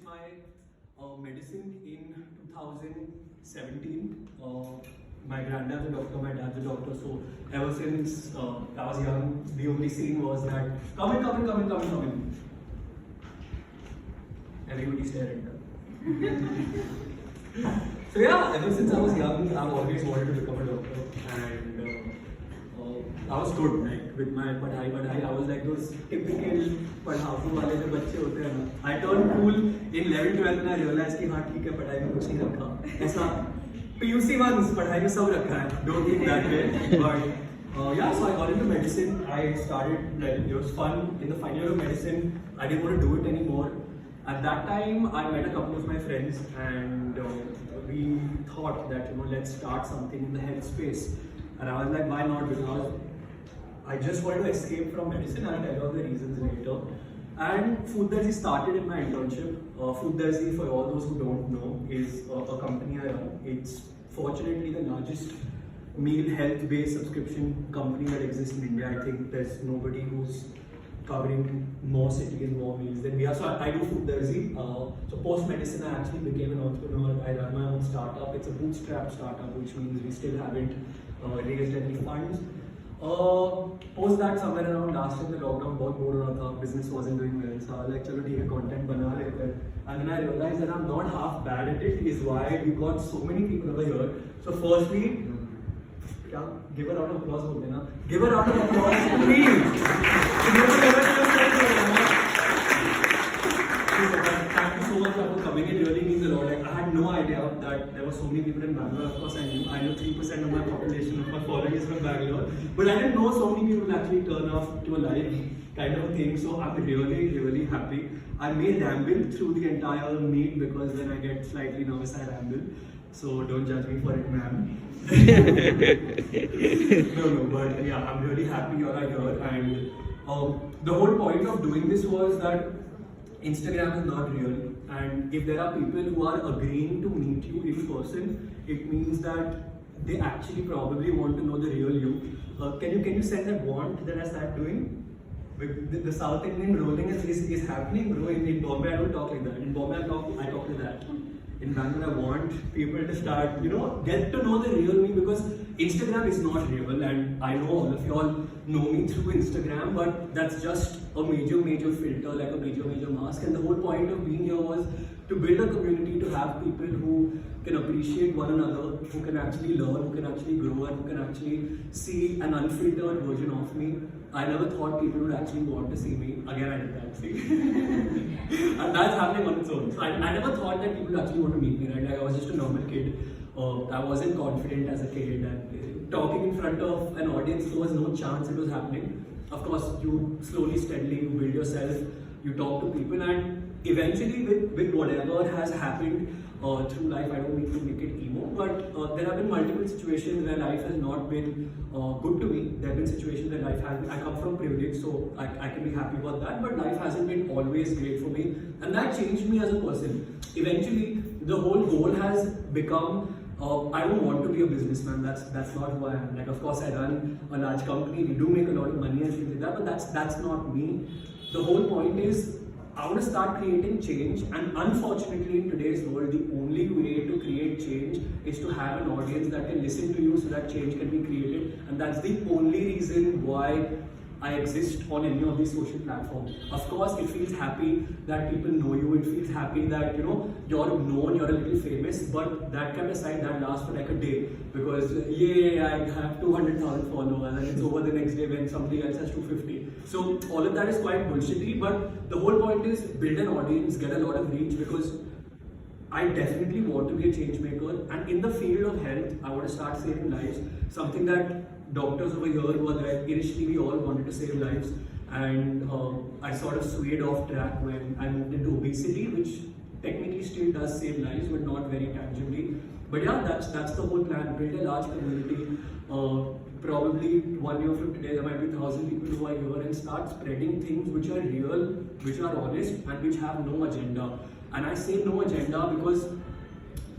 my medicine in 2017. My granddad's a doctor, my dad's a doctor, so ever since I was young, the only scene was that, come in. Everybody stared at them. So yeah, ever since I was young, I've always wanted to become a doctor, and I was good, like with my padhai. I was like those typical padhaku wale जो बच्चे होते हैं ना. I turned cool in 11th 12th and I realized कि हाँ ठीक है पढ़ाई में कुछ नहीं रखा. ऐसा PUC ones पढ़ाई में सब रखा है. Don't think that way. But yeah, so I got into medicine. I started, like, it was fun. In the final year of medicine, I didn't want to do it anymore. At that time, I met a couple of my friends, and we thought that, let's start something in the health space. And I was like, why not? Because I just wanted to escape from medicine. I'll tell you all the reasons later. And Food Darjee started in my internship. Food Darjee, for all those who don't know, is a company I run. It's fortunately the largest meal health-based subscription company that exists in India. I think there's nobody who's covering more cities and more meals than we are. So I do Food Darjee. So post-medicine, I actually became an entrepreneur. I run my own startup. It's a bootstrap startup, which means we still haven't raised any funds. Post that, somewhere around last year, the lockdown बहुत bored हो रहा था, business wasn't doing well. So I was like, चलो ठीक है, content बना लेते हैं. And then I realized that I'm not half bad at it. Is why we got so many people over here. So firstly, give a round of applause बोलते हैं ना. Give a round of applause to me. Thank you so much for coming. It really means a lot. Like, I had no idea that there were so many people in Bangalore. Of course, I know 3% of my population of my following is from Bangalore, but I didn't know so many people actually turn off to a live kind of thing. So I'm really happy. I may ramble through the entire meet because when I get slightly nervous, I ramble. So don't judge me for it, ma'am. No, but yeah, I'm really happy you're here. And the whole point of doing this was that Instagram is not real, and if there are people who are agreeing to meet you in person, it means that they actually probably want to know the real you. Can you send that want that I started doing? The South Indian rolling is happening, bro. In Bombay, I don't talk like that. In Bombay, I talk like that. In Bangalore, I want people to start, get to know the real me, because Instagram is not real, and I know all of you all know me through Instagram, but that's just a major filter, like a major mask. And the whole point of being here was to build a community, to have people who can appreciate one another, who can actually learn, who can actually grow, and who can actually see an unfiltered version of me. I never thought people would actually want to see me. Again, I did that, see? And that's happening on its own. So I never thought that people would actually want to meet me, right? Like, I was just a normal kid. I wasn't confident as a kid, and talking in front of an audience, there was no chance it was happening. Of course, you slowly, steadily, you build yourself, you talk to people, and eventually with whatever has happened through life, I don't mean to make it emo, but there have been multiple situations where life has not been good to me. There have been situations where life has been, I come from privilege, so I can be happy about that, but life hasn't been always great for me, and that changed me as a person. Eventually, the whole goal has become, I don't want to be a businessman. That's not who I am. Like, of course, I run a large company. We do make a lot of money and things like that, but that's not me. The whole point is, I want to start creating change, and unfortunately, in today's world, the only way to create change is to have an audience that can listen to you, so that change can be created. And that's the only reason why I exist on any of these social platforms. Of course, it feels happy that people know you. It feels happy that you're known, you're a little famous. But that kept aside, that lasts for like a day, because I have 200,000 followers, and it's over the next day when somebody else has 250. So all of that is quite bullshitty. But the whole point is build an audience, get a lot of reach, because I definitely want to be a change maker. And in the field of health, I want to start saving lives. Something that doctors over here who are there, initially we all wanted to save lives, and I sort of swayed off track when I moved into obesity, which technically still does save lives, but not very tangibly. But yeah, that's the whole plan. Build a large community. Probably 1 year from today, there might be 1,000 people who are here, and start spreading things which are real, which are honest, and which have no agenda. And I say no agenda because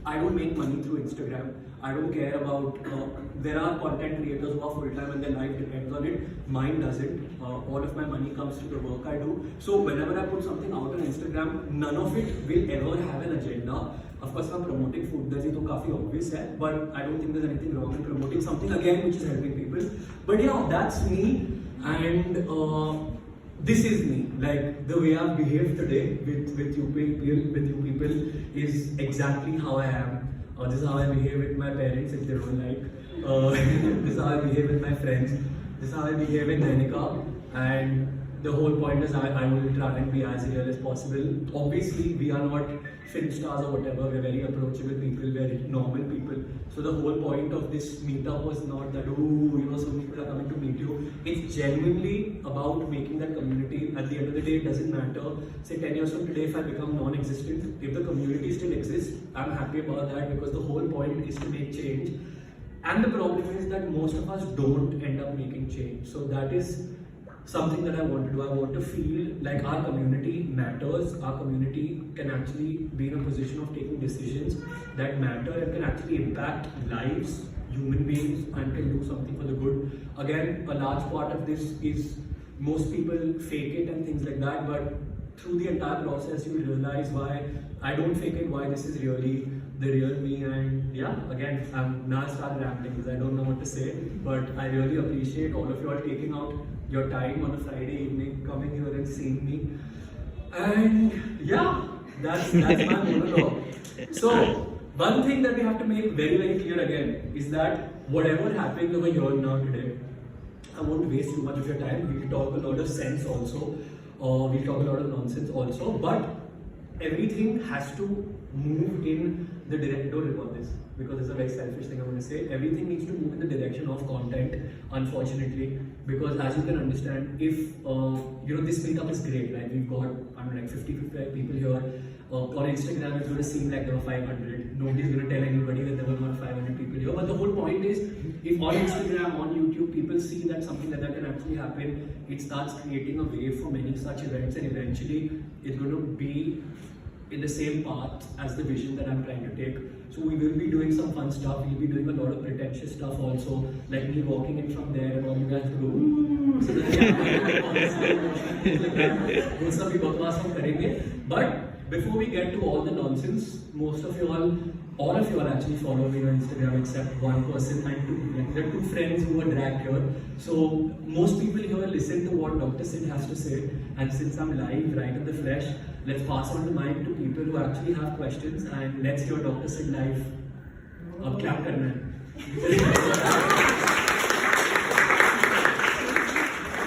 I don't make money through Instagram. I don't care about, there are content creators who are full-time and their life depends on it. Mine doesn't. All of my money comes to the work I do. So whenever I put something out on Instagram, none of it will ever have an agenda. Of course, I'm promoting food, Darjee, तो काफी obvious है, but I don't think there's anything wrong in promoting something again which is helping people. But yeah, that's me, and this is me. Like the way I've behaved today with you people is exactly how I am. This is how I behave with my parents if they don't like. This is how I behave with my friends. This is how I behave with Nanika. And the whole point is I will try and be as real as possible. Obviously, we are not film stars or whatever. We're very approachable people. We're normal people. So the whole point of this meetup was not that, oh, you know, some people are coming to meet you. It's genuinely about making that community. At the end of the day, it doesn't matter. Say 10 years from today, if I become non-existent, if the community still exists, I'm happy about that because the whole point is to make change. And the problem is that most of us don't end up making change. So that is something that I want to do. I want to feel like our community matters. Our community can actually be in a position of taking decisions that matter and can actually impact lives, human beings, and can do something for the good. Again, a large part of this is most people fake it and things like that, but through the entire process you realize why I don't fake it, why this is really the real me. And yeah, again, I'm now start rambling because I don't know what to say, but I really appreciate all of you all taking out your time on a Friday evening, coming here and seeing me. And yeah, that's my monologue. So one thing that we have to make very, very clear again is that whatever happens over here now today, I won't waste too much of your time. We'll talk a lot of sense also, we'll talk a lot of nonsense also, but everything has to move in the direction. Don't record this because it's a very selfish thing I'm going to say. Everything needs to move in the direction of content, unfortunately, because as you can understand, if you know, this meetup is great, like we've got, I don't know, like 50 people here. On Instagram, it's going to seem like there were 500. Nobody's going to tell anybody that there were not 500 people here. But the whole point is, if on Instagram, on YouTube, people see that something like that can actually happen, it starts creating a wave for many such events, and eventually it's going to be in the same path as the vision that I'm trying to take. So we will be doing some fun stuff. We'll be doing a lot of pretentious stuff also, like me walking in from there and all you guys to go, ooh. So those stuff we bakwas hum karenge. But before we get to all the nonsense, most of you all of you all actually follow me on Instagram except one person and two. Like, there are two friends who were dragged here. So most people here listen to what Dr. Sid has to say, and since I'm live, right in the flesh, let's pass on the mic to people who actually have questions, and let's hear Dr. Sid live. Ab kya karna hai?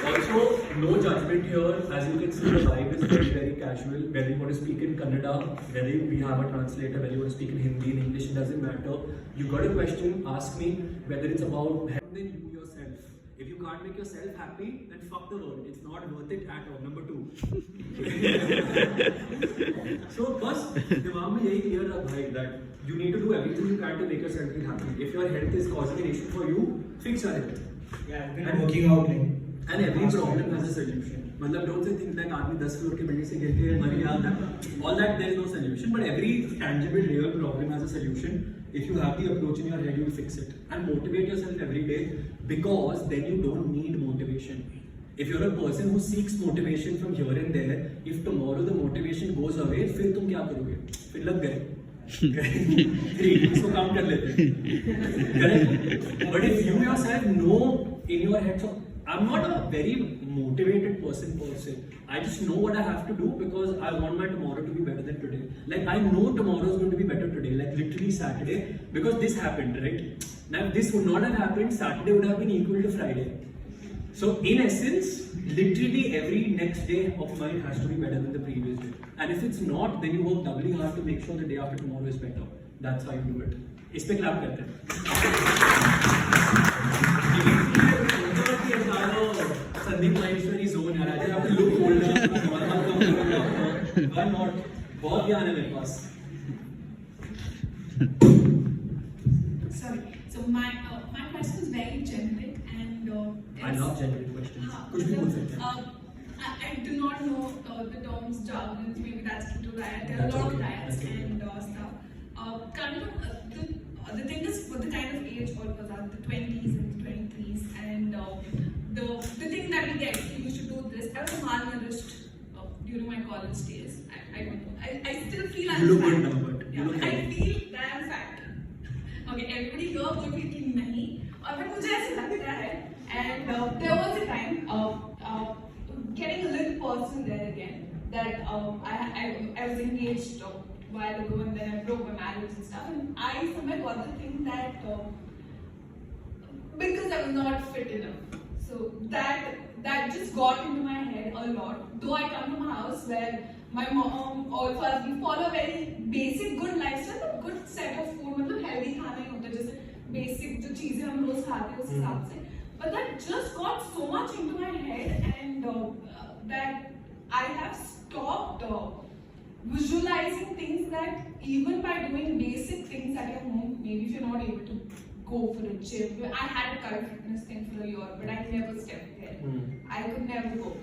Also, no judgment here. As you can see, the vibe is very, very casual. Whether you want to speak in Kannada, whether we have a translator, whether you want to speak in Hindi, in English, it doesn't matter. You got a question, ask me. Whether it's about help, then you yourself. If you can't make yourself happy, then fuck the world. It's not worth it at all. Number 2. So, बस दिमाग में यही clear रख भाई that you need to do everything you can to make yourself feel happy. If your health is causing an issue for you, fix your health. Yeah, I've been working out like. And every problem has a solution. मतलब don't say things like आदमी 10 floor के building से गिर के मर गया. All that there is no solution. But every tangible, real problem has a solution. If you have the approach in your head, you will fix it. And motivate yourself every day, because then you don't need motivation. If you're a person who seeks motivation from here and there, if tomorrow the motivation goes away, फिर तुम क्या करोगे? फिर लग गए. 3, इसको count कर लेते. Correct? But if you yourself know in your head, so I'm not a very motivated person per se. I just know what I have to do because I want my tomorrow to be better than today. Like I know tomorrow is going to be better today, like literally Saturday, because this happened, right? Now if this would not have happened, Saturday would have been equal to Friday. So in essence, literally every next day of mine has to be better than the previous day. And if it's not, then you work doubly hard to make sure the day after tomorrow is better. That's how you do it. इस पे clap करते हैं. Sandeep Maheshwari zone यार, I have to look older. Why not? बहुत ज्ञान है मेरे पास. Sorry. So my question is very generic and I love generic questions. कुछ भी पूछ सकते हैं. I do not know the terms jargons. Maybe that's due to riot. There are a lot of riots and stuff. the thing is, for the kind of age all of us are, the 20s and the 23s, and the thing that we get, you should do this. I was malnourished during my college days. I don't know. I still feel I'm You look fat. good now, but you Yeah, look I good. feel that I'm fat. Okay, everybody here would be thinking nahi, और but मुझे ऐसा लगता है. And there was a time, getting a little personal there again, that I was engaged a while ago, and then I broke my marriage and stuff, and I somewhere got the thing that because I was not fit enough, so that just got into my head a lot. Though I come from a house where my mom, all of us, we follow very basic good lifestyle, a good set of food, मतलब healthy खाना ही होता है, जैसे basic जो चीजें हम रोज खाते हैं उस हिसाब से. But that just got so much into my head, and that I have stopped visualizing things that even by doing basic things at your home, maybe if you're not able to go for a gym. I had a current fitness thing for a year, but I never stepped there. I could never go.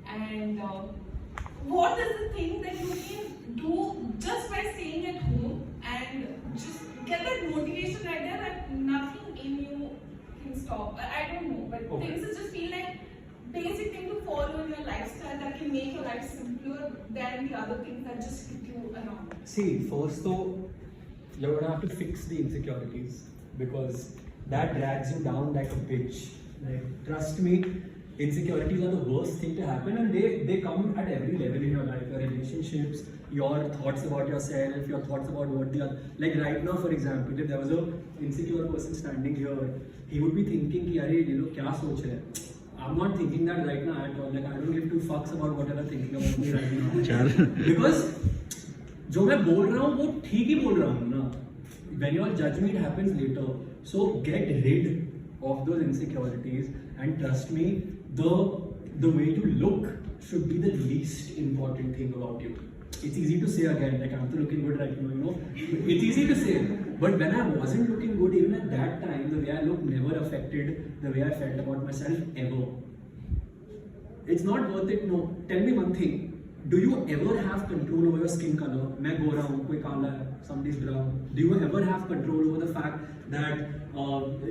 And what is the thing that you can do just by staying at home and just get that motivation right there that nothing in you can stop? I don't know, but things that just feel like basic thing to follow in your lifestyle that can make your life simpler than the other things that just hit you around. See, first though, you're gonna have to fix the insecurities because that drags you down like a bitch. Like, trust me, insecurities are the worst thing to happen, and they come at every level in your life. Your relationships, your thoughts about yourself, your thoughts about what the other. Like right now, for example, if there was a insecure person standing here, he would be thinking, "Ki, "Arey, ye log kya soch rahe hain?" I'm not thinking that right now at all. Like, I don't give two fucks about whatever thinking about me right now. Because जो मैं बोल रहा हूँ वो ठीक ही बोल रहा हूँ ना. When your judgment happens later, so get rid of those insecurities, and trust me, the way you look should be the least important thing about you. It's easy to say again, like I'm looking good right now, you know. It's easy to say, but when I wasn't looking good, even at that time, the way I looked never affected the way I felt about myself ever. It's not worth it. No. Tell me one thing. Do you ever have control over your skin color? मैं गोरा हूँ, कोई काला है, somebody's brown. Do you ever have control over the fact that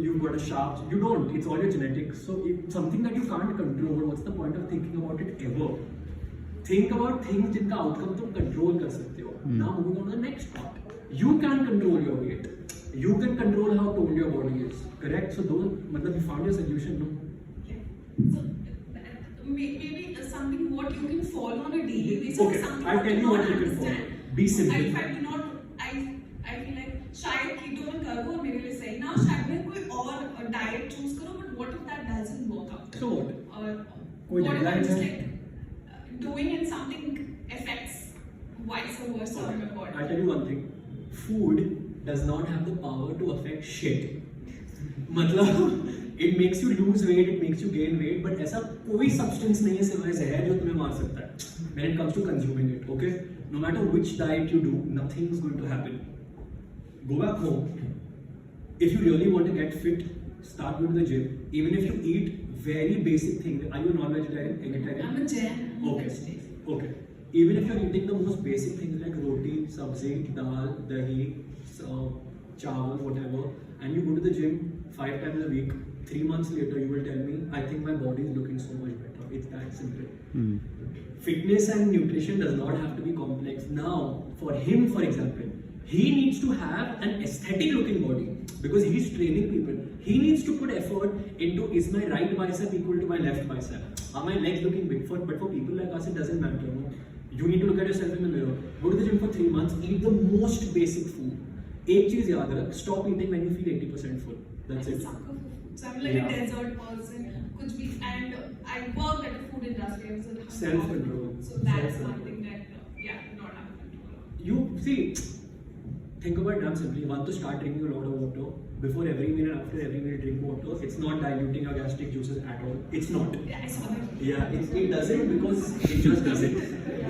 you've got a sharp? You don't. It's all your genetics. So it's something that you can't control. What's the point of thinking about it ever? Think about things जिनका outcome तुम control कर सकते हो. Now moving on to the next part. You can control your weight. You can control how tall your body is. Correct? So those, मतलब you found your solution, no? Yeah. So maybe something what you can follow on a daily basis. Okay, Something I'll tell you what you can follow. understand. Be simple. I do not. I feel like शायद keto में करो और मेरे लिए सही ना, शायद मैं कोई और diet choose करो, but what if that doesn't work out? So what? Or कोई what if deadline I'm just है? like doing it something affects vice versa on my body? I'll tell you one thing. Food does not have the power to affect shit. मतलब it makes you lose weight, it makes you gain weight, but ऐसा कोई substance नहीं है सिवाय जहर जो तुम्हें मार सकता है. When it comes to consuming it, okay? No matter which diet you do, nothing is going to happen. Go back home. If you really want to get fit, start going to the gym. Even if you eat very basic things. Are you a non-vegetarian? Vegetarian? I'm a Jain. Okay. Okay. Even if you're eating the most basic things like roti, sabzi, dal, dahi, chawal, whatever, and you go to the gym 5 times a week, 3 months later you will tell me, I think my body is looking so much better. It's that simple. Fitness and nutrition does not have to be complex. Now, for him, for example, he needs to have an aesthetic looking body because he's training people. He needs to put effort into, is my right bicep equal to my left bicep? Are my legs looking big? But for people like us, it doesn't matter. No? You need to look at yourself in the mirror. Go to the gym for 3 months, eat the most basic food. एक चीज याद रख, stop eating when you feel 80% full. That's it. So I'm like a desert person, कुछ भी, and I work at a food industry. I was a Self-control. So that's one thing that not have control. You see, think about it damn simply. You want to start drinking a lot of water. Before every meal and after every meal, drink water. It's not diluting your gastric juices at all. It's not. Yeah, I saw that. Yeah, it doesn't because it just doesn't.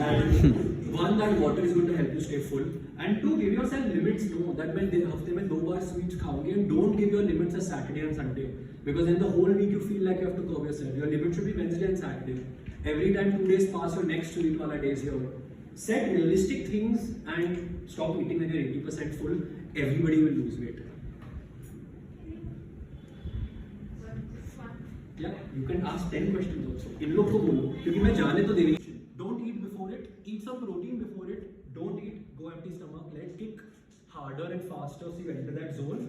And one, that water is going to help you stay full. And two, give yourself limits. Know that when हफ्ते में 2 बार sweets खाओगे, and don't give your limits as Saturday and Sunday because then the whole week you feel like you have to curb yourself. Your limit should be Wednesday and Saturday. Every time 2 days pass, your next sweet wala days here. Set realistic things and stop eating when you're 80% full. Everybody will lose weight. Yeah, you can ask 10 questions also. इन लोग को बोलो क्योंकि मैं जाने तो देनी. Don't eat before it. Eat some protein before it. Don't eat. Go empty stomach. Let it kick harder and faster so you enter that zone.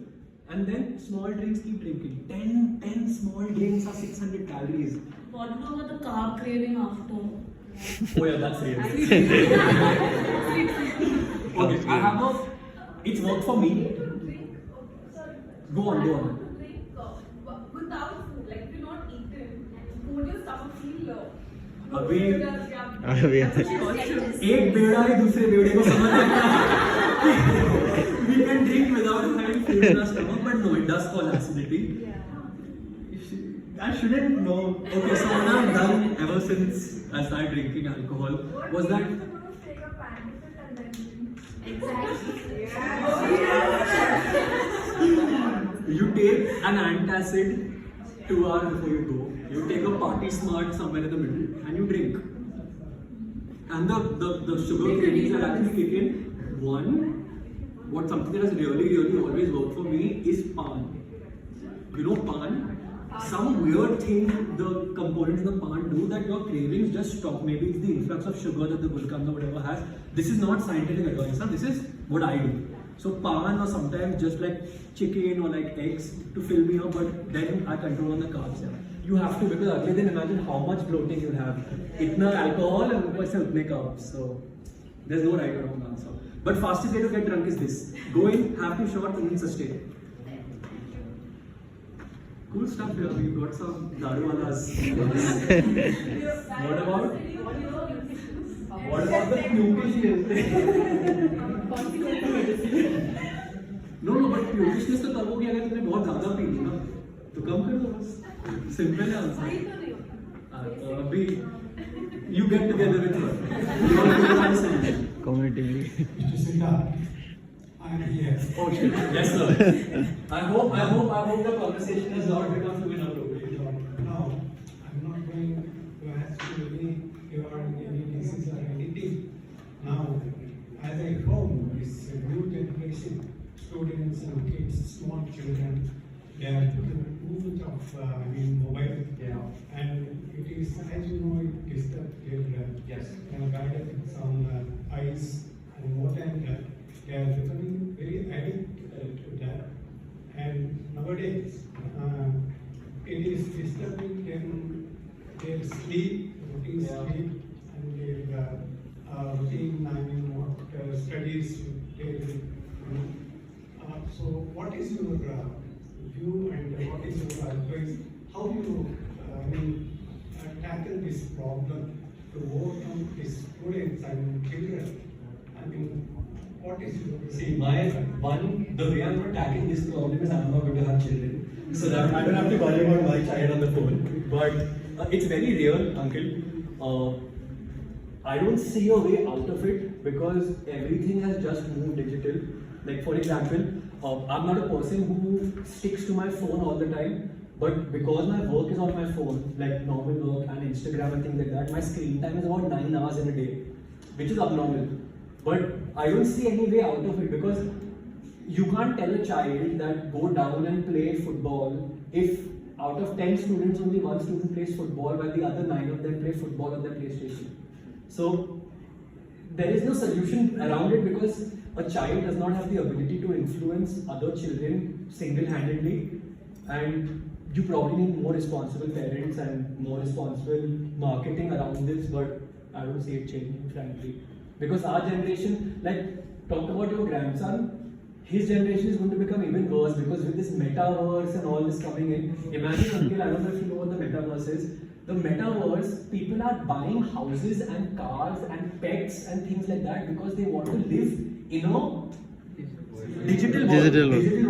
And then small drinks, keep drinking. 10 small drinks are 600 calories. What about the carb craving after? Oh yeah, that's real. Okay, I have a. It's worked for me. Go on. Without food, like if you're not eating, would your stomach feel low? अभी अभी एक बेड़ा ही दूसरे बेड़े को समझ we can drink without having food in our stomach, but no, it does cause acidity. I shouldn't know. Okay, so what I've done ever since I started drinking alcohol was that. You take an antacid 2 hours before you go. You take a party smart somewhere in the middle and you drink. And the sugar cravings that actually kick in. Something that has really always worked for me is pan. You know pan? Some weird thing the components in the pan do that your cravings just stop. Maybe it's the influx of sugar that the gulkand or whatever has. This is not scientific advice. This is what I do. So pan or sometimes just like chicken or like eggs to fill me up, but then I control on the carbs. Yeah. You have to, because otherwise then imagine how much bloating you'll have. Itna alcohol and ऊपर से उतने carbs. So there's no right or wrong answer. But fastest way to get drunk is this: go in, have 2 shots, and then sustain. Cool stuff here. We've got some daruwalas. What about the pukishness? No, but pukishness तो तब होगी अगर तुमने बहुत ज़्यादा P ली ना, तो कम कर दो बस. Simple है आंसर. अभी you get together with her. Community. Mr. Siddhant, I'm here. Oh shit. Yes sir. I hope the conversation has not become too inappropriate. No, I'm not going to ask you any disease or anything. Now, as I found this new generation, students and kids, small children, they are too much of mobile. Yeah. And it is, as you know, it disturbs their bad effects on eyes, and more than that, they are becoming very addicted to that. And nowadays, it is disturbing them, their sleep, routine sleep, and their routine, studies. So, what is your view and what is your advice? How do you tackle this problem to overcome these students and children? What is your See, the way I'm going to tackle this problem is I'm not going to have children, so that I don't have to worry about my child on the phone. But it's very real, uncle. I don't see a way out of it because everything has just moved digital. Like for example, I'm not a person who sticks to my phone all the time. But because my work is on my phone, like normal work and Instagram and things like that, my screen time is about 9 hours in a day, which is abnormal. But I don't see any way out of it because you can't tell a child that go down and play football if out of 10 students only 1 student plays football while the other 9 of them play football on their PlayStation. So there is no solution around it because a child does not have the ability to influence other children single-handedly, and you probably need more responsible parents and more responsible marketing around this, but I don't see it changing, frankly. Because our generation, like, talk about your grandson, his generation is going to become even worse because with this metaverse and all this coming in, imagine, uncle, I don't know if you know what the metaverse is. The metaverse, people are buying houses and cars and pets and things like that because they want to live in a digital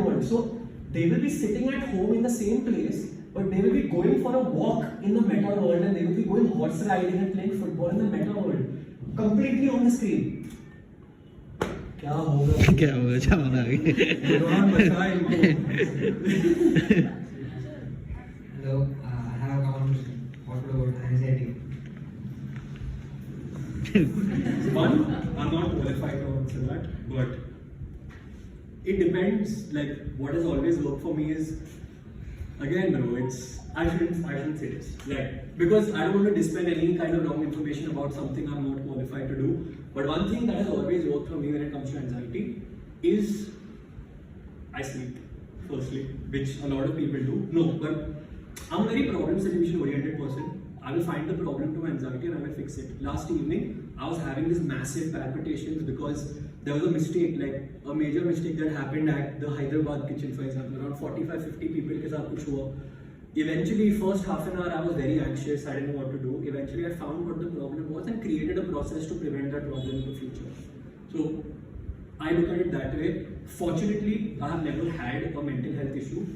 world. So they will be sitting at home in the same place, but they will be going for a walk in the meta world and they will be going horse riding and playing football in the meta world, completely on the screen. क्या होगा चावल आगे Hello, I have a question. What about anxiety? One, I'm not qualified to answer that, but it depends. Like what has always worked for me is, again, bro, I shouldn't say this. Like, because I don't want to dispel any kind of wrong information about something I'm not qualified to do. But one thing that has always worked for me when it comes to anxiety is I sleep, firstly, which a lot of people do. No, but I'm a very problem solution oriented person. I will find the problem to my anxiety and I will fix it. Last evening, I was having this massive palpitations because there was a mistake, like a major mistake that happened at the Hyderabad kitchen, for example. Around 45-50 people ke saath kuch hua. Eventually, first half an hour I was very anxious, I didn't know what to do. Eventually I found what the problem was and created a process to prevent that problem in the future. So I look at it that way. Fortunately, I have never had a mental health issue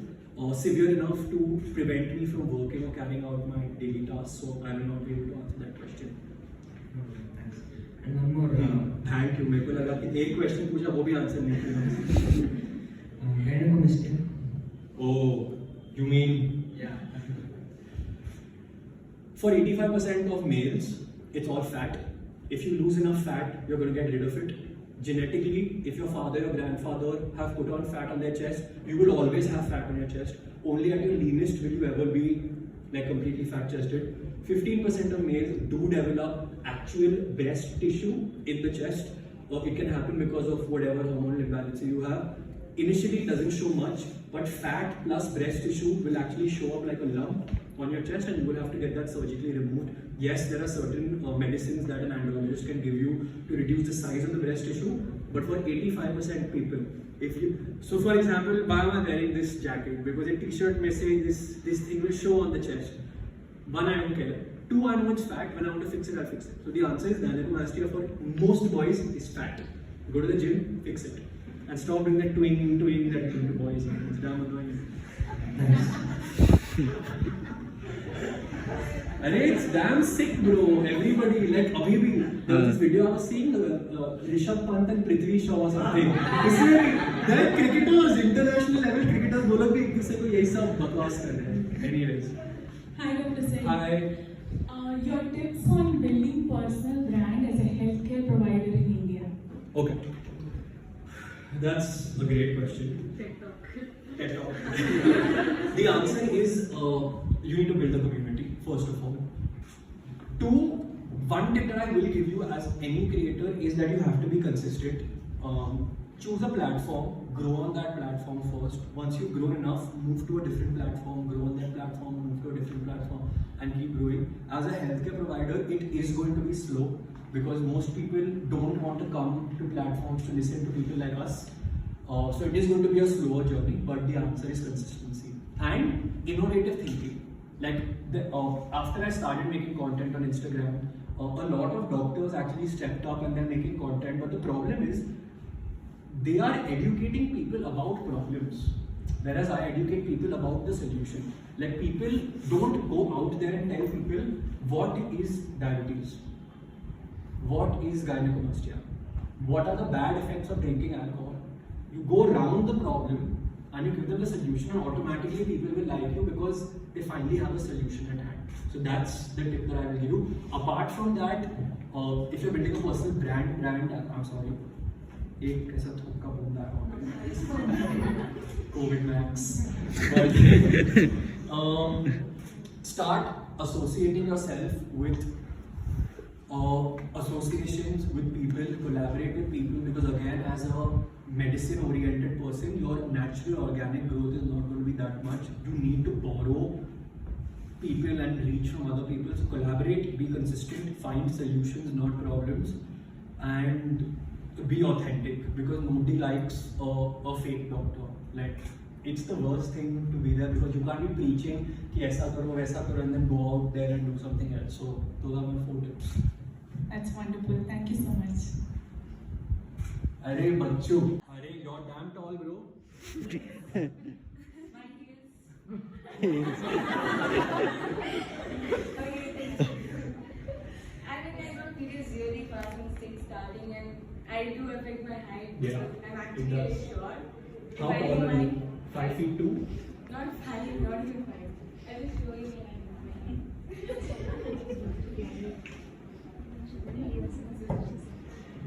severe enough to prevent me from working or carrying out my daily tasks. So I will not be able to answer that question. Thanks. And one more. Thank you. मेरे को लगा कि एक question पूछा वो भी answer नहीं किया. Gynecomastia. Oh, you mean? Yeah. For 85% of males, it's all fat. If you lose enough fat, you're going to get rid of it. Genetically, if your father or grandfather have put on fat on their chest, you will always have fat on your chest. Only at your leanest will you ever be like completely fat chested. 15% of males do develop actual breast tissue in the chest, or it can happen because of whatever hormonal imbalance you have. Initially, it doesn't show much, but fat plus breast tissue will actually show up like a lump on your chest, and you will have to get that surgically removed. Yes, there are certain medicines that an andrologist can give you to reduce the size of the breast tissue, but for 85% people, if you, so for example, why am I wearing this jacket? Because a t-shirt may say this thing will show on the chest. One, I don't care. Two, I know it's fat. When I want to fix it, I'll fix it. So the answer is gynecomastia for most boys is fat. Go to the gym, fix it. And stop doing that twing that you do to boys. It's damn annoying. And it's damn sick, bro. Everybody, like, abhi bhi, there was this video I was seeing, Rishabh Pant and Prithvi Shaw or something. There are cricketers, international level cricketers, वो लोग भी एक दूसरे को यही सब बकवास कर रहे हैं. Anyways. Hi, Dr. Said. Hi. Your tips on building personal brand as a healthcare provider in India. Okay. That's a great question. TED Talk. The answer is you need to build a community, first of all. Two, one tip that I will give you as any creator is that you have to be consistent. Choose a platform, grow on that platform first. Once you've grown enough, move to a different platform, grow on that platform, move to a different platform, and keep growing. As a healthcare provider, it is going to be slow because most people don't want to come to platforms to listen to people like us. So it is going to be a slower journey, but the answer is consistency and innovative thinking. Like after I started making content on Instagram, a lot of doctors actually stepped up and they're making content. But the problem is they are educating people about problems, whereas I educate people about the solution. Like people don't go out there and tell people what is diabetes, what is gynecomastia, what are the bad effects of drinking alcohol. You go around the problem and you give them the solution, and automatically people will like you because they finally have a solution at hand. So that's the tip that I will give you. Apart from that, if you're building a personal brand, I'm sorry, एक कैसा थोका बंदा है COVID Max. But start associating yourself with associations with people, collaborate with people, because again, as a medicine oriented person, your natural organic growth is not going to be that much. You need to borrow people and reach from other people. So collaborate, be consistent, find solutions, not problems, and be authentic, because nobody likes a fake doctor. Like, it's the worst thing to be there, because you can't be preaching ki aisa karo, waisa karo, and then go out there and do something else. So those are my 4 tips. That's wonderful. Thank you so much. Arey bachcho, arey you're damn tall, bro. I got periods really fast and sick starting, and I do affect my height. Yeah, So I'm it actually does. very short. How If I tall do are my- you? 5 feet 2? Not 5, not even 5. I was showing you my height.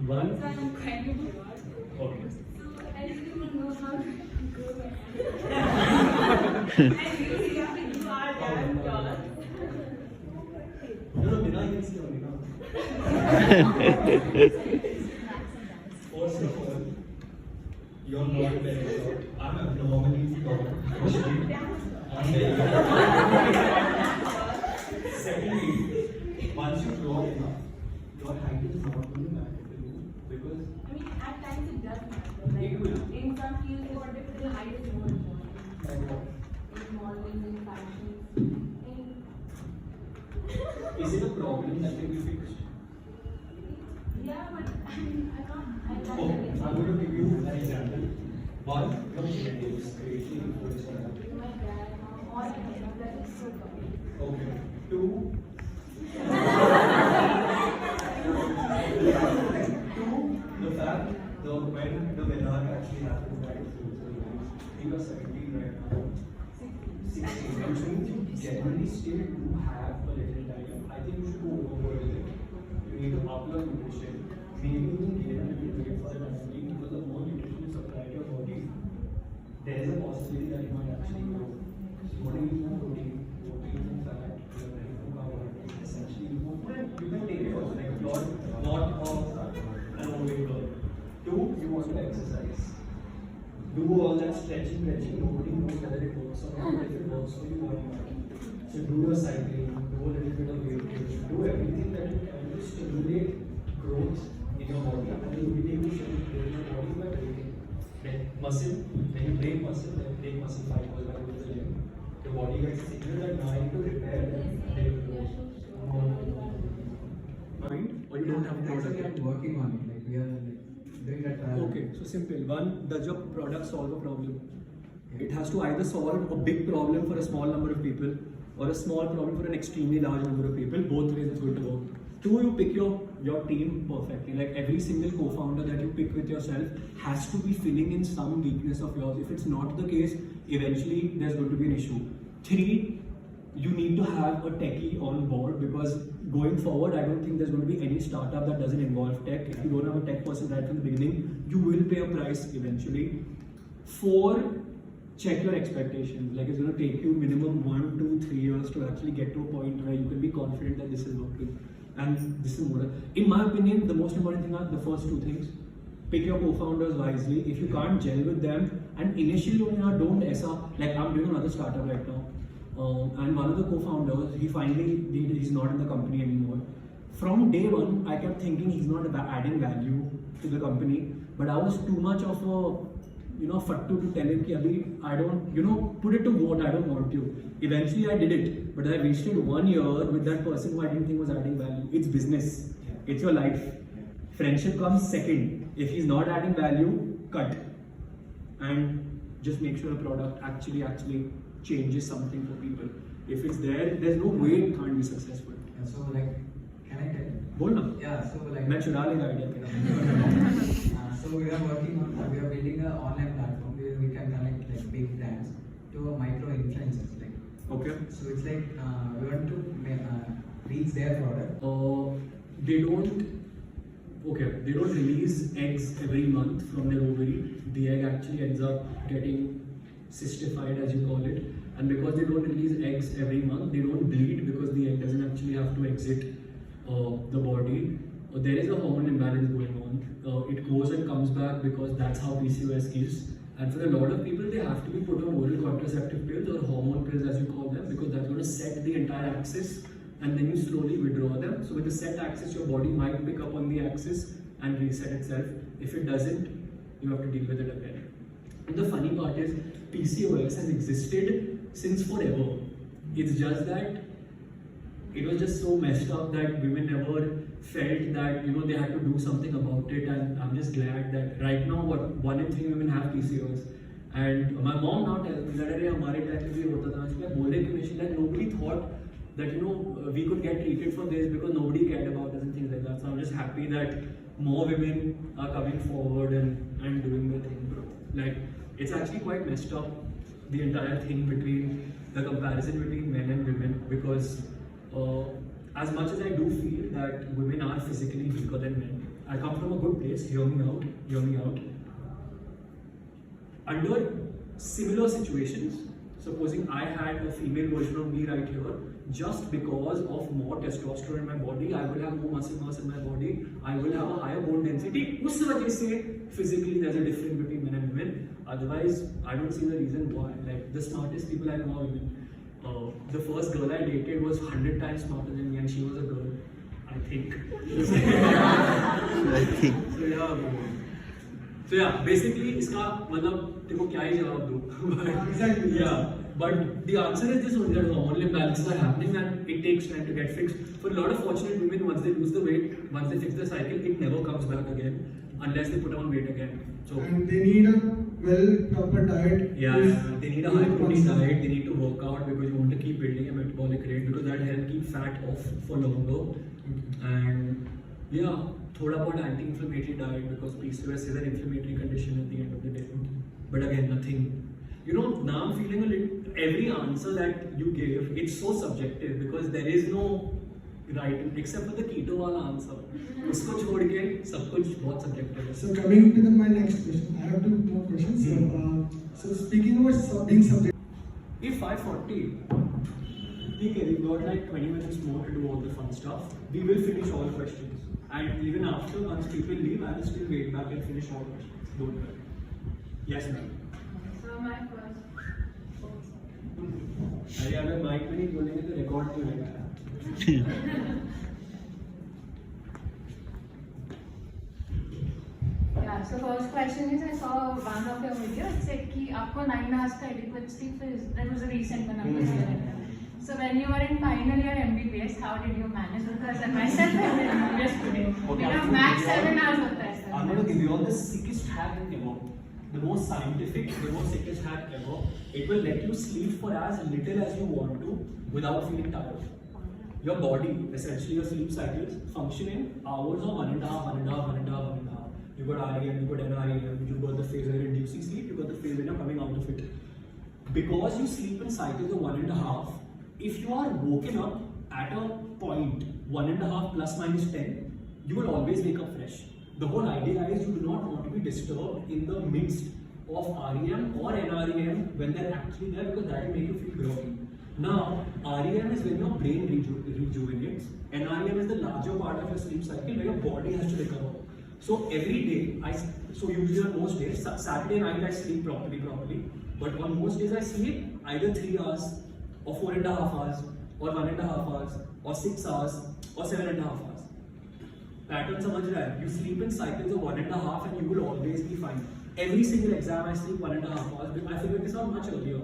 1? So I'm kind of short. Okay. So I really don't know how to grow my hair. I really have to do all that. First of all, you're not very short. I'm abnormally tall. I'm very Secondly, once you grow enough, your height is not going to matter to you because I mean, at times it does matter. It Like, will. in some fields, the height is more important. In modeling, in fashion, is it a problem that can be fixed? yeah, but I mean, I can't. I Okay, can't. I'm going to give you an example. One, your genetics greatly influence your height. My dad, all I know that is so good. Okay. Two, the fact that when the menarche actually happens, that is you are 17 right now. 16. Which means you generally still do have a little time. I think you should go overboard with it. You need to up your nutrition. Maybe even gain a little weight for the time being because the more nutrition you supply to your body, there is a possibility that you might actually grow. What do you use for protein? What do you use for fat? What do you use for carbohydrates? Essentially, you can take it also like not an overweight girl. Two, you want to exercise. Do all that stretching. Nobody knows whether it works or not. If it works for you, why not? So do your cycling, do a little bit of weightlifting, do everything that you can to stimulate growth in your body. And you will be able to stimulate your body by breaking muscle. When you break muscle, then break muscle fibers by going to the gym. Your body gets a signal that now I need to repair them. Mind, or you don't have a product Actually, yet? I'm working on it. Like we are like doing that trial. Okay, so simple. One, does your product solve a problem? It has to either solve a big problem for a small number of people or a small problem for an extremely large number of people. Both ways it's going to work. Two, you pick your team perfectly. Like every single co-founder that you pick with yourself has to be filling in some weakness of yours. If it's not the case, eventually there's going to be an issue. Three, you need to have a techie on board because going forward, I don't think there's going to be any startup that doesn't involve tech. If you don't have a tech person right from the beginning, you will pay a price eventually. Four, check your expectations. Like it's going to take you minimum 1, 2, 3 years to actually get to a point where you can be confident that this is working. And this is more. In my opinion, the most important thing are the first two things. Pick your co-founders wisely. If you can't gel with them, and initially don't like I'm doing another startup right now. And one of the co-founders, he's not in the company anymore. From day one, I kept thinking he's not adding value to the company, but I was too much of a fattu to tell him ki abhi I don't, put it to vote, I don't want you. Eventually I did it, but I wasted 1 year with that person who I didn't think was adding value. It's business, it's your life. Friendship comes second. If he's not adding value, cut. And just make sure the product actually changes something for people. If it's there's no way it can't be successful. Yeah, so like, can I tell? बोल ना. Yeah, so like. मैं चुरा लेगा idea तेरा. So we are building an online platform where we can connect like big brands to micro influencers. Like, Okay. so it's like we want to reach their product. They don't release eggs every month from their ovary. The egg actually ends up getting cystified, as you call it, and because they don't release eggs every month, they don't bleed because the egg doesn't actually have to exit the body. There is a hormone imbalance going on. It goes and comes back because that's how PCOS is. And for a lot of people, they have to be put on oral contraceptive pills or hormone pills, as you call them, because that's going to set the entire axis, and then you slowly withdraw them. So with the set axis, your body might pick up on the axis and reset itself. If it doesn't, you have to deal with it again. And the funny part is, PCOS has existed since forever. It's just that it was just so messed up that women never felt that they had to do something about it. And I'm just glad that right now 1 in 3 women have PCOS. And my mom now tells me that हमारे time में भी होता था. She's like nobody thought that we could get treated for this because nobody cared about us and things like that. So I'm just happy that more women are coming forward and doing their thing, bro. Like it's actually quite messed up, the entire thing between the comparison between men and women, because as much as I do feel that women are physically weaker than men, I come from a good place. Hear me out. Under similar situations, supposing I had a female version of me right here, just because of more testosterone in my body, I will have more muscle mass in my body, I will have a higher bone density. उस वजह से physically there's a difference between men and women. Otherwise, I don't see the reason why. Like the smartest people I know are women. The first girl I dated was 100 times smarter than me, and she was a girl, I think. So yeah, basically इसका मतलब देखो क्या ही जवाब दूँ. Exactly. Yeah, but the answer is this only, that hormonal imbalances are happening and it takes time to get fixed. For a lot of fortunate women, once they lose the weight, once they fix the cycle, it never comes back again unless they put on weight again. So And they need a proper diet. yeah, they need a high protein diet, they need to work out because you want to keep building a metabolic rate because that helps keep fat off for longer. And yeah, thoda बहुत anti-inflammatory diet because PCOS is an inflammatory condition at the end of the day. But again, nothing. You know, now I'm feeling a little. Every answer that you give, it's so subjective because there is no right except for the keto वाला answer. उसको छोड़ के सब कुछ बहुत subjective है. So coming to my next question, I have two more questions. So speaking about being subjective. If 5:40, okay, we've got like 20 minutes more to do all the fun stuff. We will finish all questions. And even after, once people leave, I will still wait back and finish all questions. Don't worry. Yes, ma'am. So my first. अरे अगर mic में नहीं बोलेंगे तो record नहीं होगा. Yeah, so first question is, I saw one of your video. It said कि आपको 9 hours का adequate sleep is, that was a recent one. So when you were in final year MBBS, how did you manage? Because myself I'm in MBBS today. Okay, You know, max 7 hours होता है sir. I'm going to give you all the sickest hack ever. The most scientific, the most sickest hack ever. It will let you sleep for as little as you want to without feeling tired. Your body, essentially your sleep cycles, function in hours of 1.5, 1.5, 1.5, 1.5. You got REM, you got NREM, you got the phase where you're reducing sleep, you got the phase when you're coming out of it. Because you sleep in cycles of 1.5, if you are woken up at a point 1.5 plus minus 10, you will always wake up fresh. The whole idea is you do not want to be disturbed in the midst of REM or NREM when they're actually there because that will make you feel groggy. Now, REM is when your brain rejuvenates. NREM is the larger part of your sleep cycle where your body has to recover. So every day, so usually on most days, Saturday night I sleep properly, but on most days I sleep either 3 hours or 4.5 hours or 1.5 hours or 6 hours or 7.5 hours. Pattern समझ रहा है? You sleep in cycles of 1.5 and you will always be fine. Every single exam I sleep 1.5 hours. I figured this out much earlier.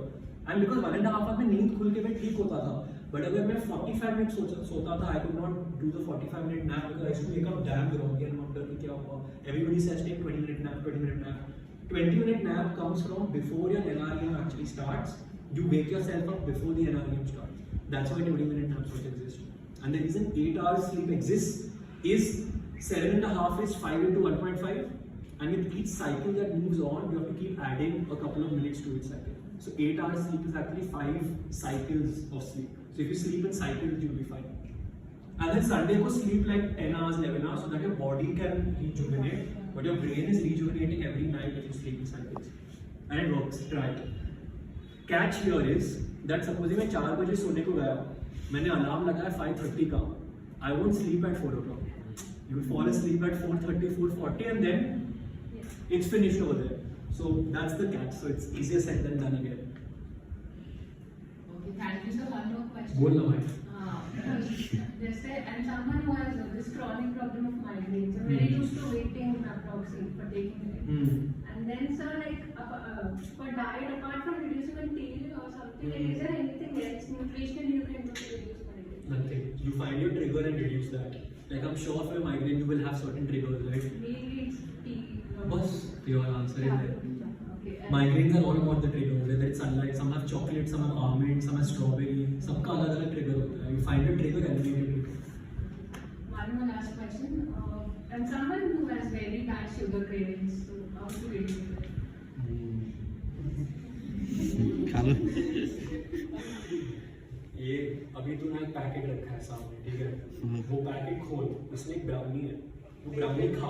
And because 1.5 hours में नींद खुल के मैं ठीक होता था. But अगर मैं 45 minutes सोता था, I could not do the 45-minute nap because I used to wake up damn groggy and wonder कि क्या हुआ. Everybody says take 20-minute nap, 20-minute nap. 20-minute nap comes from before your NREM actually starts. You wake yourself up before the NREM starts. That's why 20-minute naps exist. And the reason 8 hours sleep exists is 7.5 is 5 into 1.5, and with each cycle that moves on, you have to keep adding a couple of minutes to each cycle. So 8 hours sleep is actually 5 cycles of sleep. So if you sleep in cycles, you'll be fine. And then Sunday go sleep like 10 hours, 11 hours, so that your body can rejuvenate, but your brain is rejuvenating every night if you sleep in cycles. And it works. Try it. Catch here is that suppose मैं 4 बजे सोने को गया, मैंने alarm लगाया 5:30 का. I won't sleep at 4 o'clock. You will fall asleep at 4:30, 4:40 and then it's finished over there. So that's the catch. So it's easier said than done again. Okay, thank you. So one more question. बोल ना भाई. जैसे and someone who has this chronic problem of migraines, so very used to waiting approximately for taking it. And then sir, like for diet, apart from reducing the tea or something, like, is there anything else nutritionally you can do to reduce migraine? Nothing. You find your trigger and reduce that. Like I'm sure for your migraine you will have certain triggers, right? Mainly it's tea. Bus, your answer is there. Okay. Migraines are all about the triggers, whether it's sunlight, some have chocolate, some have almond, some have strawberry, सबका अलग अलग trigger होता है. You find your trigger and eliminate it. One more last question. And someone who has very bad sugar cravings, so how to reduce it? ये अभी तूने एक packet रखा है सामने, ठीक है? वो पैकेट खोल, उसमें एक ब्राउनी है. वो ब्राउनी खा,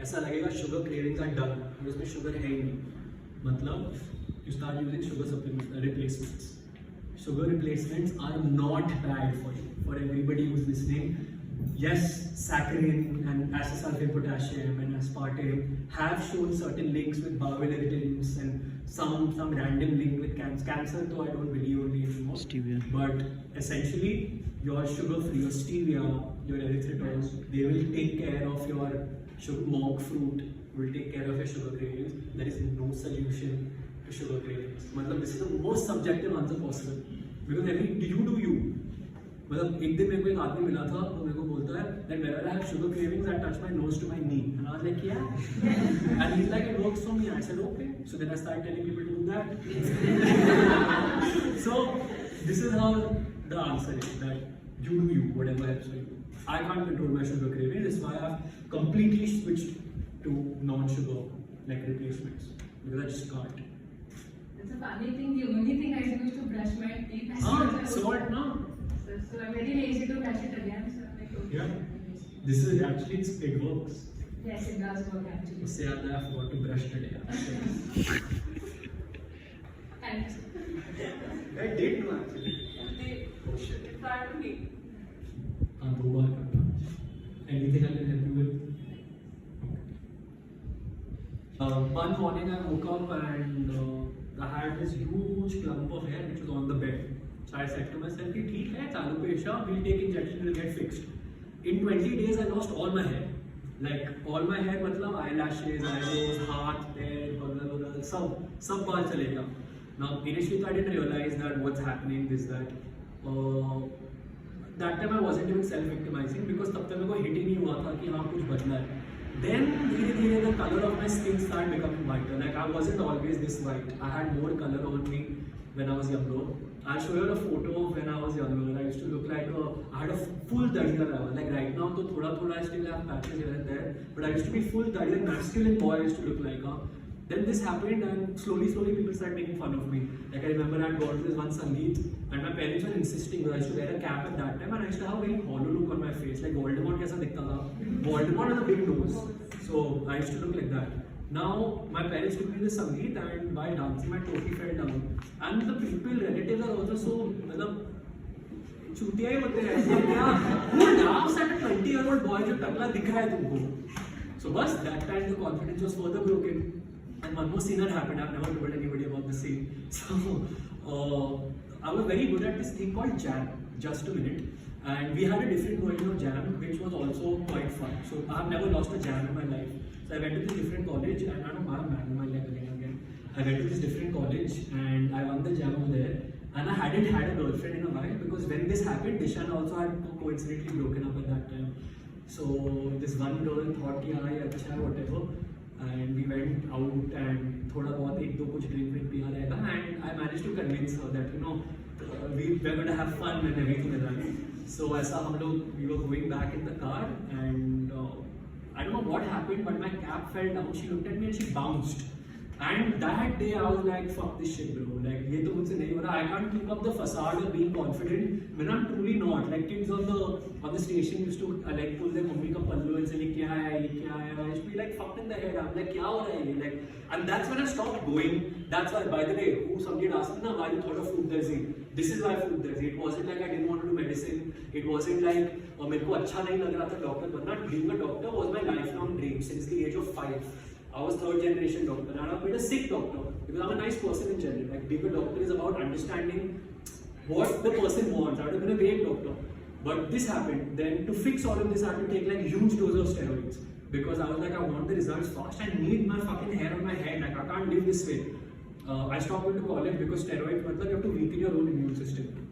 ऐसा लगेगा शुगर क्रेविंग्स आर डन, उसमें शुगर है ही नहीं. मतलब you start using sugar supplements, replacements. sugar replacements are not bad for you. For everybody who's listening, yes, saccharin and acesulfate potassium and aspartame have shown certain links with bowel irritants and some random link with cancer, though I don't believe only anymore. Stevia. But essentially, your sugar-free, your stevia, your erythritol, they will take care of your monk fruit, will take care of your sugar cravings. There is no solution to sugar cravings. Matlab, this is the most subjective answer possible. Because you do you. मतलब एक दिन मेरे को एक आदमी मिला था तो मेरे को बोलता है that whenever I have sugar cravings I touch my nose to my knee and I was like yeah and he's like it works for me. I said okay, so then I started telling people to do that. So this is how the answer is, that you do you, whatever helps for you. I can't control my sugar cravings, that's why I've completely switched to non-sugar like replacements, because I just can't. It's a funny thing, the only thing I do is to brush my teeth. So what now? So I'm very lazy to brush it again. So I'm like, okay. Yeah. This is actually, it works. Yes, it does work actually. उससे ज़्यादा I forgot to brush today. Thanks. I did know actually. Oh shit. It's hard to me. हाँ 2 बार करता हूँ. Anything I can help you with? One morning I woke up and I had this huge clump of hair which was on the bed. So I said to myself, कि ठीक है, चालू पेशा, we'll take injection, we'll get fixed. In 20 days I lost all my hair. Like all my hair, मतलब eyelashes, eyebrows, हाथ, पैर, बगल, सब बाल चले गया. Now initially I didn't realize that what's happening is that that time I wasn't even self-victimizing because तब तक मेरे को hit ही नहीं हुआ था कि हाँ कुछ बदला है. Then धीरे-धीरे the color of my skin started becoming whiter. Like I wasn't always this white. I had more color on me when I was younger. I'll show you a photo of when I was younger. I used to look like I had a full darjee. Like right now, तो थोड़ा I still have patches here and there. But I used to be full darjee, masculine boy I used to look like. Then this happened and slowly people started making fun of me. Like I remember I had gone to this one Sangeet and my parents were insisting that I used to wear a cap at that time and I used to have a very hollow look on my face. Like Voldemort कैसा दिखता था. Voldemort had a big nose. So I used to look like that. Now my parents took me to the Sangeet and while dancing my topi fell down. And the people, relatives are also so, मतलब चूतिया ही होते हैं. Who laughs at a 20-year-old boy जो टकला दिख रहा है तुमको? So बस that time the confidence was further broken. And one more scene had happened. I've never told anybody about the scene. So I was very good at this thing called jam, just a minute. And we had a different version of jam, which was also quite fun. So I've never lost a jam in my life. So I went to this different college, and I don't know why I'm banging my leg again. I went to this different college, and I won the jam over there. And I hadn't had a girlfriend in a while because when this happened, Dishan also had coincidentally broken up at that time. So this one girl thought, yeah, acha, whatever. And we went out and thoda bahut ek do kuch drink piya rahega, and I managed to convince her that we were going to have fun and everything like that. So aisa we were going back in the car and I don't know what happened, but my cap fell down. She looked at me and she bounced. And that day I was like, fuck this shit, bro. Like, ye to mujhse nahi ho raha. I can't keep up the facade of being confident when I'm truly not. Like kids on the station used to like pull their mummy ka pallu and say, ye kya hai, ye kya hai. I used to be like fucked in the head. I'm like, kya ho raha hai ye? Like, and that's when I stopped going. That's why, by the way, somebody had asked me, why you thought of food Darjee? This is why food Darjee. It wasn't like I didn't want to do medicine. It wasn't like मेरे को अच्छा नहीं लग रहा था doctor बनना. Being a doctor was my lifelong dream since the age of 5. I was third generation doctor and I've been a sick doctor because I'm a nice person in general. Like being a doctor is about understanding what the person wants. I would have been a great doctor. But this happened. Then to fix all of this I had to take like huge dose of steroids because I was like I want the results fast. I need my fucking hair on my head. Like I can't live this way. I stopped going to college because steroids, you have to weaken your own immune system.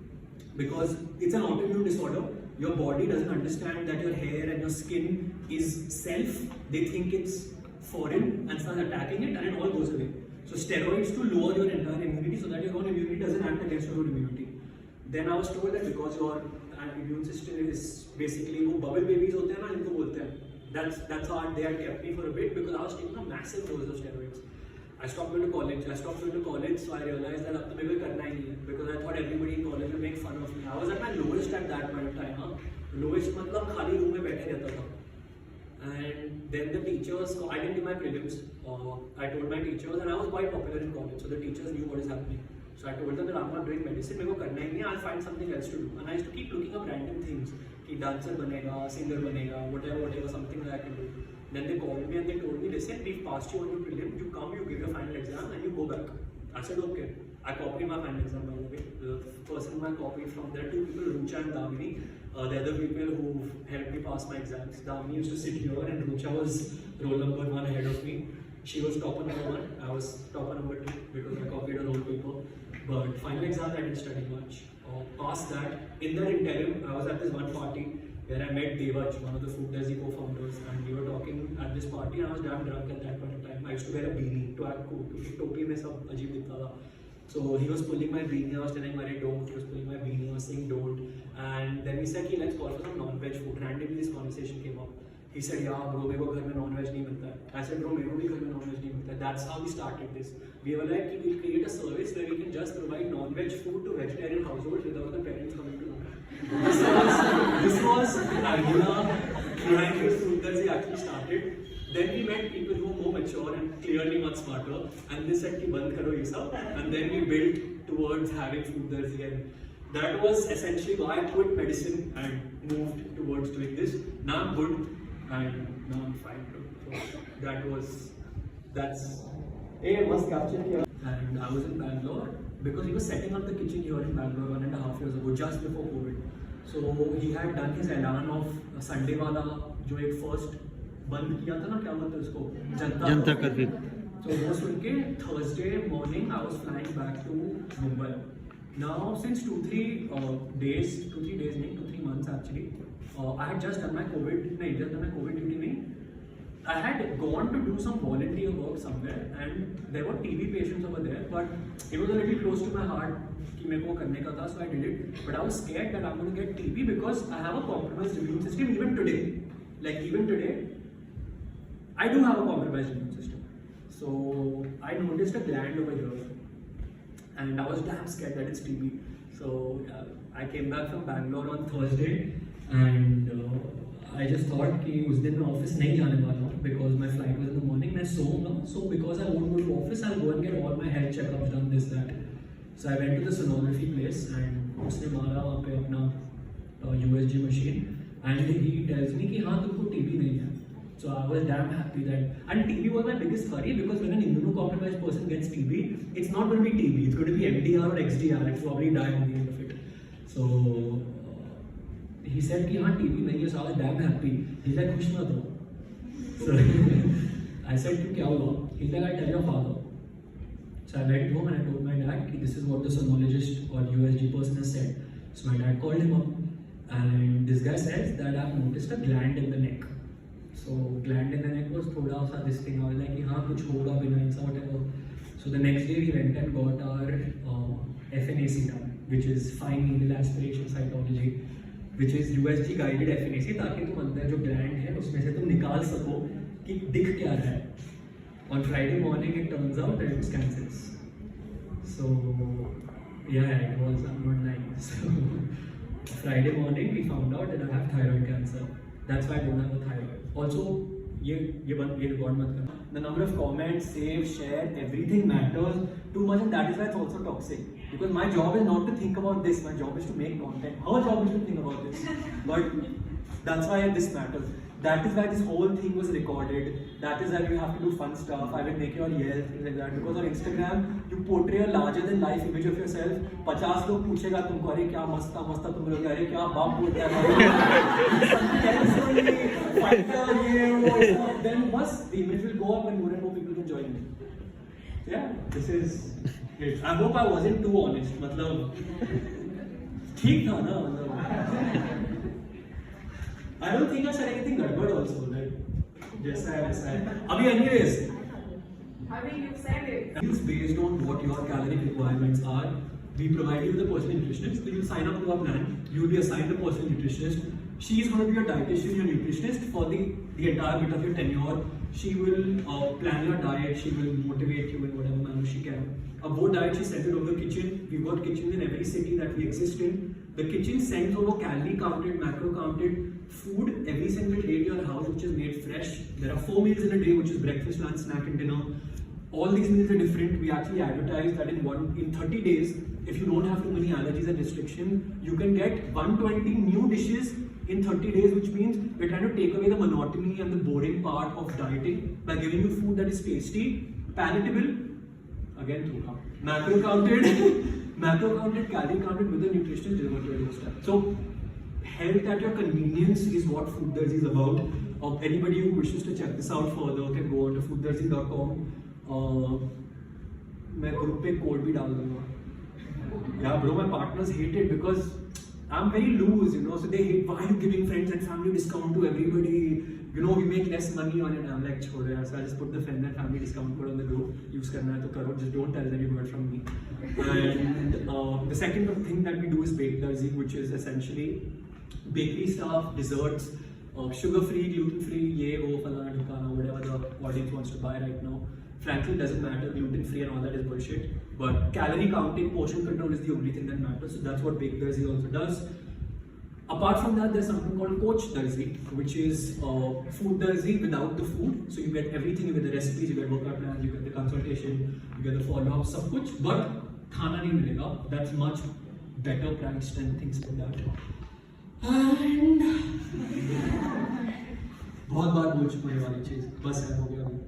Because it's an autoimmune disorder. Your body doesn't understand that your hair and your skin is self. They think it's foreign and start attacking it and it all goes away. So steroids to lower your entire immunity so that your own immunity doesn't act against your own immunity. Then I was told that because your immune system is basically wo bubble babies hote hain na inko bolte hain. That's how they had kept me for a bit because I was taking a massive dose of steroids. I stopped going to college. So I realized that अब तो मेरे को करना ही नहीं है because I thought everybody in college would make fun of me. I was at my lowest at that point of time. Lowest मतलब खाली room में बैठे रहता था. And then the teachers, I didn't do my prelims. I told my teachers, and I was quite popular in college, so the teachers knew what is happening. So I told them that I'm not doing medicine, मेरे को करना ही नहीं, I'll find something else to do. And I used to keep looking up random things, कि dancer बनेगा, singer बनेगा, whatever, something that I can do. Then they called me and they told me, listen, we've passed you on your prelim, you come, you give your final exam and you go back. I said, okay. I copied my final exam, by the way. The person who I copied from, there are two people, Rucha and Damini. They're the people who helped me pass my exams. Damini used to sit here and Rucha was roll number 1 ahead of me. She was topper number 1, I was topper number 2 because I copied her whole paper. But final exam I didn't study much. Past that, in that interim, I was at this one party where I met Devaj, one of the Food Darjee co-founders, and we were talking at this party and I was damn drunk at that point in time. I used to wear a beanie to act cool. Topi mein sab ajeeb dikhta tha. So he was pulling my beanie, I was telling him don't, he was pulling my beanie, I was saying don't. And then we said, let's call for some non-veg food. Randomly this conversation came up. He said, yeah bro, मेरे को घर में non-veg नहीं मिलता है. I said, bro, मेरे को भी घर में non-veg नहीं मिलता है. That's how we started this. We were like, we'll create a service where we can just provide non-veg food to vegetarian households without the parents coming to know. This was the idea behind this food that we actually started. Then we met people who were more mature and clearly much smarter, and they said, "Ki band karo ye sab." And then we built towards having food Darjee, and that was essentially why I quit medicine and moved towards doing this. Now I'm good, and now I'm fine. So that's. Hey, must capture here. And I was in Bangalore because he was setting up the kitchen here in Bangalore 1.5 years ago, just before COVID. So he had done his elan of Sunday wala, जो एक first बंद किया था ना, क्या बोलते हैं उसको, जनता कर्फ्यू. So वो सुन के Thursday morning I was flying back to Mumbai. Now since 2-3 months actually, I had just done my COVID duty. I had gone to do some volunteer work somewhere and there were TB patients over there, but it was a little close to my heart कि मेरे को करने का था, so I did it. But I was scared that I'm going to get TB because I have a compromised immune system even today. Like even today, I do have a compromised immune system. So I noticed a gland over here and I was damn scared that it's TB. So I came back from Bangalore on Thursday and I just thought कि उस दिन मैं office नहीं जाने वाला हूँ because my flight was in the morning. मैं सोऊंगा, so because I won't go to office, I'll go and get all my health checkups done, this that. So I went to the sonography place and उसने मारा वहाँ पे अपना USG machine and he tells me कि हाँ तुमको TB नहीं है. So I was damn happy that, and TB was my biggest worry because when an immunocompromised person gets TB, it's not going to be TB, it's going to be MDR or XDR, it's probably die at the end of it. So he said कि हाँ TB नहीं है, so I was damn happy. He's like खुश मत हो. So I said कि क्या हुआ? He's like, I'll tell your father. So I went home and I told my dad कि this is what the sonologist or USG person has said. So my dad called him up and this guy says that I've noticed a gland in the neck. So gland in the neck was थोड़ा सा this thing. I was like कि हाँ कुछ होगा बिना ऐसा whatever. So the next day we went and got our FNAC done, which is fine needle aspiration cytology, which is USG guided FNAC, ताकि तुम अंदर जो gland है उसमें से तुम निकाल सको कि दिख क्या रहा है. On Friday morning it turns out that it was cancerous. So yeah, it was, I'm not lying. So Friday morning we found out that I have thyroid cancer. That's why I don't have a thyroid. Also, ये record मत करना. The number of comments, save, share, everything matters too much, and that is why it's also toxic. Because my job is not to think about this. My job is to make content. Her job is to think about this. But that's why this matters. That is why this whole thing was recorded. That is why you have to do fun stuff. I will make your yell, things like that. Because on Instagram, you portray a larger than life image of yourself. 50 लोग पूछेगा तुमको अरे क्या मस्ता मस्ता तुम लोग अरे क्या बाप बोलता है. Then bus the image will go up and more people can join me. Yeah, this is it. I hope I wasn't too honest. मतलब ठीक था ना मतलब. I don't think I said anything garbad also, like जैसा है वैसा है. अभी anyways, I mean, you said it. It's based on what your caloric requirements are. We provide you with a personal nutritionist. So you sign up to our plan. You will be assigned a personal nutritionist. She is going to be your dietitian, your nutritionist for the entire bit of your tenure. She will plan your diet. She will motivate you in whatever manner she can. A board diet she sends it over the kitchen. We've got kitchens in every city that we exist in. The kitchen sends over calorie counted, macro counted food every single day to your house, which is made fresh. There are 4 meals in a day, which is breakfast, lunch, snack, and dinner. all these meals are different. We actually advertise that in 30 days, if you don't have too many allergies and restriction, you can get 120 new dishes in 30 days, which means we're trying to take away the monotony and the boring part of dieting by giving you food that is tasty, palatable, again macro counted, calorie counted with a nutritional delivered to your doorstep. So health at your convenience is what Food Darjee is about. Anybody who wishes to check this out further can go on to fooddarjee.com. मैं group पे code भी डाल दूंगा. Yeah, bro, my partners hate it because I'm very loose, you know. So they hate, why are you giving friends and family discount to everybody? You know, we make less money on it. I'm like, छोड़ो यार. So I just put the friend and family discount code on the group. Use करना है तो करो. Just don't tell any word from me. And the second thing that we do is baked Darjee, which is essentially bakery stuff, desserts, sugar-free, gluten-free, ye wo falana dhikana, whatever the audience wants to buy right now. Frankly, it doesn't matter. Gluten-free and all that is bullshit. But calorie counting, portion control is the only thing that matters. So that's what baked Darjee also does. Apart from that, there's something called Coach Darjee, which is Food Darjee without the food. So you get everything. You get the recipes, you get workout plans, you get the consultation, you get the follow-up, sab kuch. But khana nahi milega. That's much better priced and things like that. And बहुत बार बोल चुका ये वाली चीज, बस है हो गया अभी.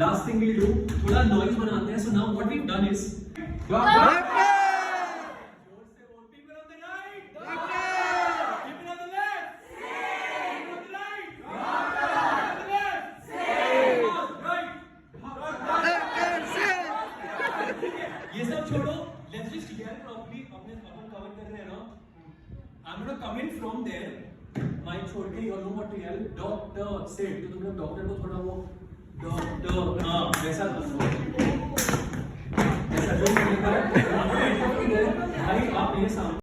Last thing we'll do, थोड़ा noise बनाते हैं. So now what we've done is people on the right, people on the left, people on the right, people on the left, ये सब छोड़ो. Let's just yell properly. Upon cover कर रहे हैं ना. I'm gonna come in from there. Mic छोड़ के you know what to yell. Doctor said. तो तुम लोग डॉक्टर को थोड़ा वो डॉक्टर हाँ वैसा जो भाई आप मेरे सामने